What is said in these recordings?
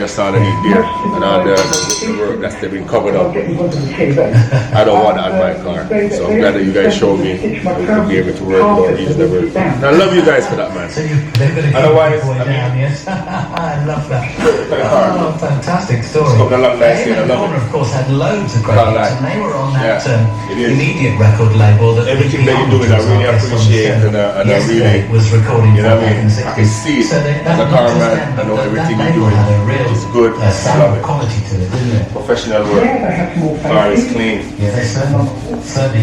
just underneath there, and all the work that's been covered up. I don't want that on my car, so I'm glad that you guys showed me how we could be able to work without using the work. And I love you guys for that, man. Otherwise, I mean, I love that. Oh, fantastic story. It's got a long nice thing. I love it. Of course, had loads of great hits, and they were on that immediate record label. That everything that you're doing, I really appreciate, and I really was recording. You know what I mean? I can see it. As a car man, I know everything you're doing. It's good. I love it. Quality to it, didn't it? Professional work. Car is clean. Yeah, they certainly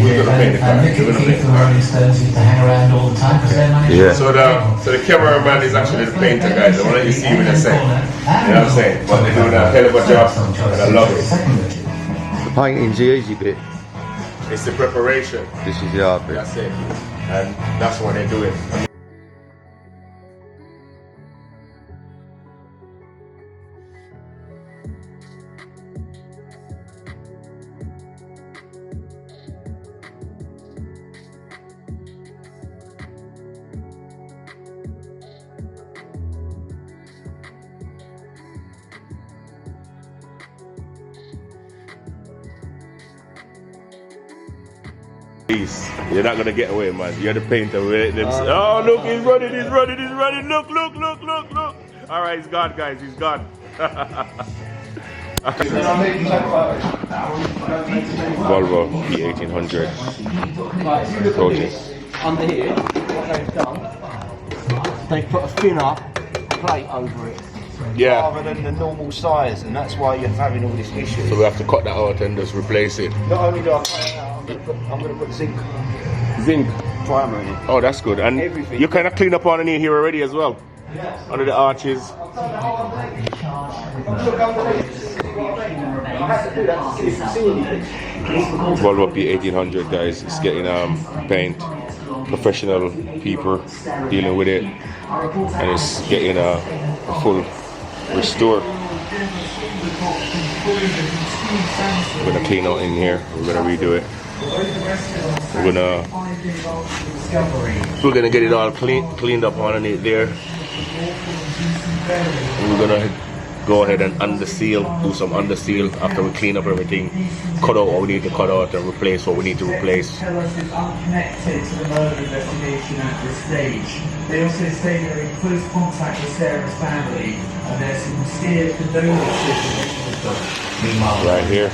We're gonna paint the car. Nick and Keith from Rolling Stones used to hang around all the time because they're managing. So the cameraman is actually the painter, guys. I want to let you see what I say. You know what I'm saying? But they're doing a hell of a job, and I love it. The painting's the easy bit. It's the preparation. This is the hard bit. That's it. And that's what they're doing. You're not gonna get away, man. You're the painter. Oh, look, he's running. Look. All right, he's gone, guys. He's gone. Volvo P 1800. Gorgeous. Under here, what they've done, they put a thinner plate over it. Yeah. Rather than the normal size, and that's why you're having all this issue. So we have to cut that out and just replace it. Not only do I cut it out, I'm going to put zinc primer in it. Oh, that's good. And everything. You kind of clean up underneath here already as well. Yes. Under the arches. Volvo P 1800, guys. It's getting paint. Professional people dealing with it, and it's getting a full restore. We're gonna clean out in here. We're gonna redo it. We're gonna get it all cleaned up underneath there. We're gonna go ahead and underseal, do some underseal after we clean up everything, cut out what we need to cut out and replace what we need to replace. Unconnected to the murder investigation at this stage. They also say they're in close contact with Sarah's family and there's some sincere condolences. Right here.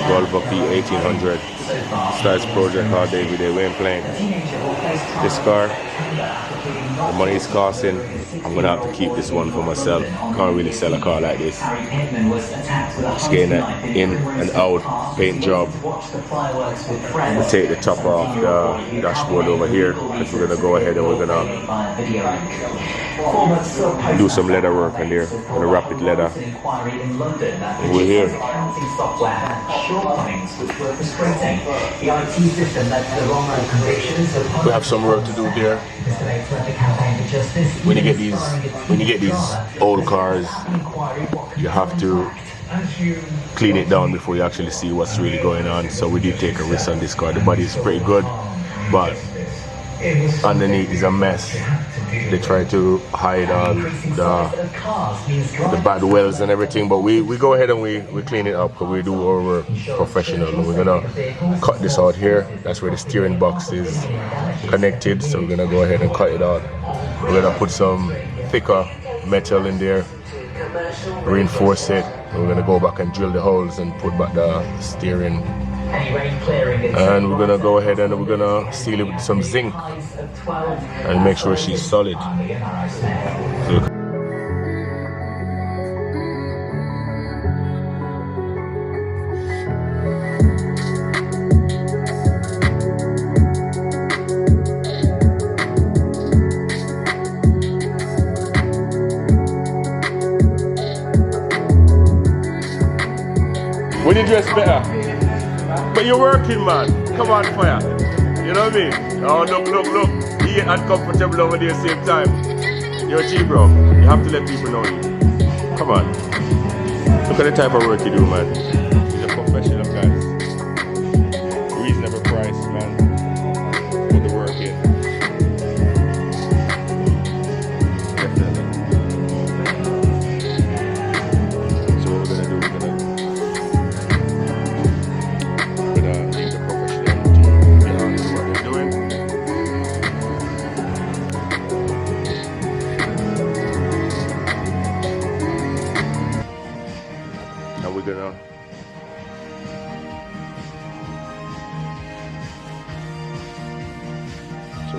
Volvo P 1800. Starts project all day, every day. We ain't playing. This car, the money it's costing, I'm gonna have to keep this one for myself. Can't really sell a car like this. Just getting an in and out paint job. We'll take the top off the dashboard over here, because we're gonna go ahead and we're gonna do some leather work in there. We're gonna wrap it leather. We're here. We have some work to do there. When you get these old cars, you have to clean it down before you actually see what's really going on. So we did take a risk on this car. The body is pretty good, but underneath is a mess. They try to hide all the bad wells and everything, but we go ahead and we clean it up, because we do our work professional. And we're gonna cut this out here. That's where the steering box is connected, so we're gonna go ahead and cut it out. We're gonna put some thicker metal in there, reinforce it. We're gonna go back and drill the holes and put back the steering. And we're gonna go ahead and we're gonna seal it with some zinc and make sure she's solid. So when you dress better. But you're working, man. Come on, fire. You know what I mean? Oh, look. You get uncomfortable over there at the same time. You're a G, bro. You have to let people know you. Come on. Look at the type of work you do, man. You're a professional, guys. Reasonable price, man. Put the work in. Definitely. So what we're gonna do, we're gonna leave the professional to get on to what they're doing. And we're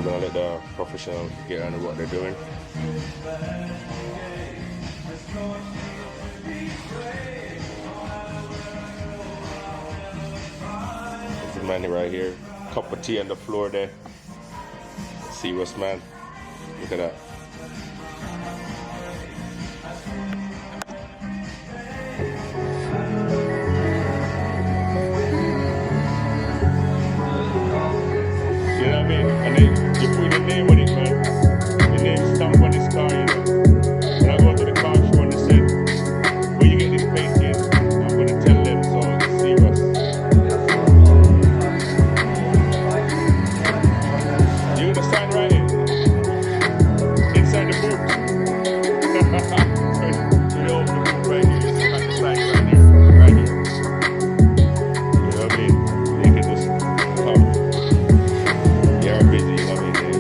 gonna let the professional get on to what they're doing. There's the man right here. Cup of tea on the floor there. Serious man. Look at that. You know what I mean? And then you put your name on it, man. Your name stamp on this car, you know. When I go to the car show and they said, where you get this painting, I'm gonna tell them, so it's serious. You're gonna sign right in? Inside the boot. So you open the boot right here, you just have to sign right here. Right here. You know what I mean? They can just come. You're busy, you know what I mean?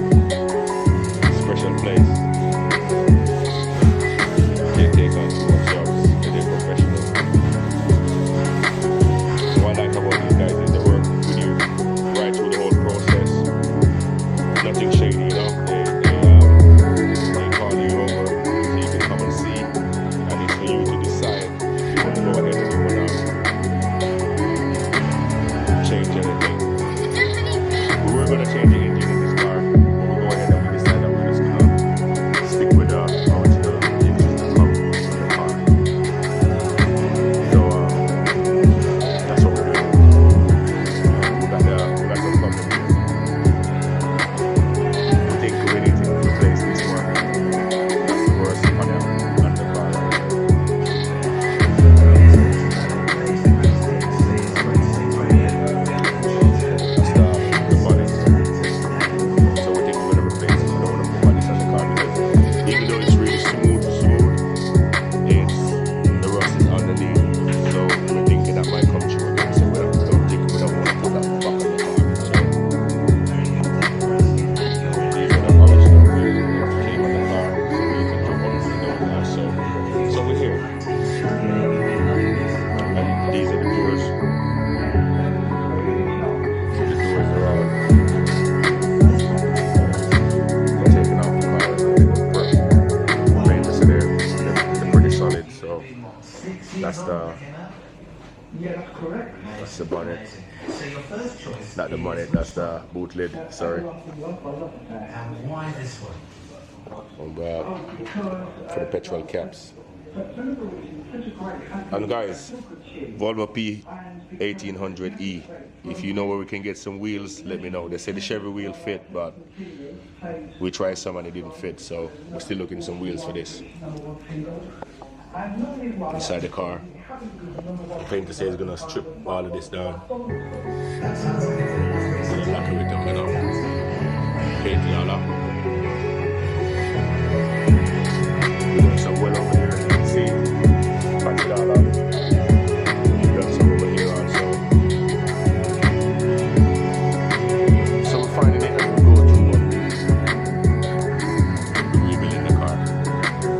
Special place. They take on too much jobs, they're professional. So what I like about these guys is they work with you right through the whole process. Nothing shady, you know. They call you over so you can come and see, and it's for you to decide if you want to go ahead and you want to change anything. We were going to change the engine in this car, but we go ahead and we decide that we're just going to stick with the original engine that comes with the car. So that's what we're doing. We got some problems here. We think we need to replace this one. That's the worst panel on the car. That's the bonnet. So we think we're gonna replace it. We don't want to put bodies on the car because even though it's really smooth, the rust is underneath. So we're thinking that might come true again. So we don't want to put that back on the car. So these are the original wheels that came on the car. So we can jump on the window now. So we're here. And these are the doors. So the doors are all taking off the car. Paint is there. They're pretty solid. So that's the bonnet. Not the bonnet, that's the boot lid. Sorry. And why this one? For the petrol caps. And guys, Volvo P 1800E. If you know where we can get some wheels, let me know. They said the Chevy wheel fit, but we tried some and it didn't fit, so we're still looking some wheels for this. Inside the car. The painter says he's gonna strip all of this down. So the lacquer it up, you know. Paint it all up. We got some well over here, you can see. Patch it all up. We got some over here also. So we're finding it as we go through what we're rebuilding the car.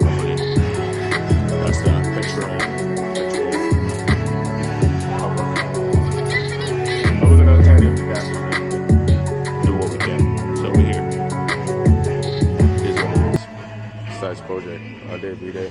Hopefully. That's the petrol cover. But we're gonna tidy up the gas and do what we can. So we're here. This one is size project all day, every day.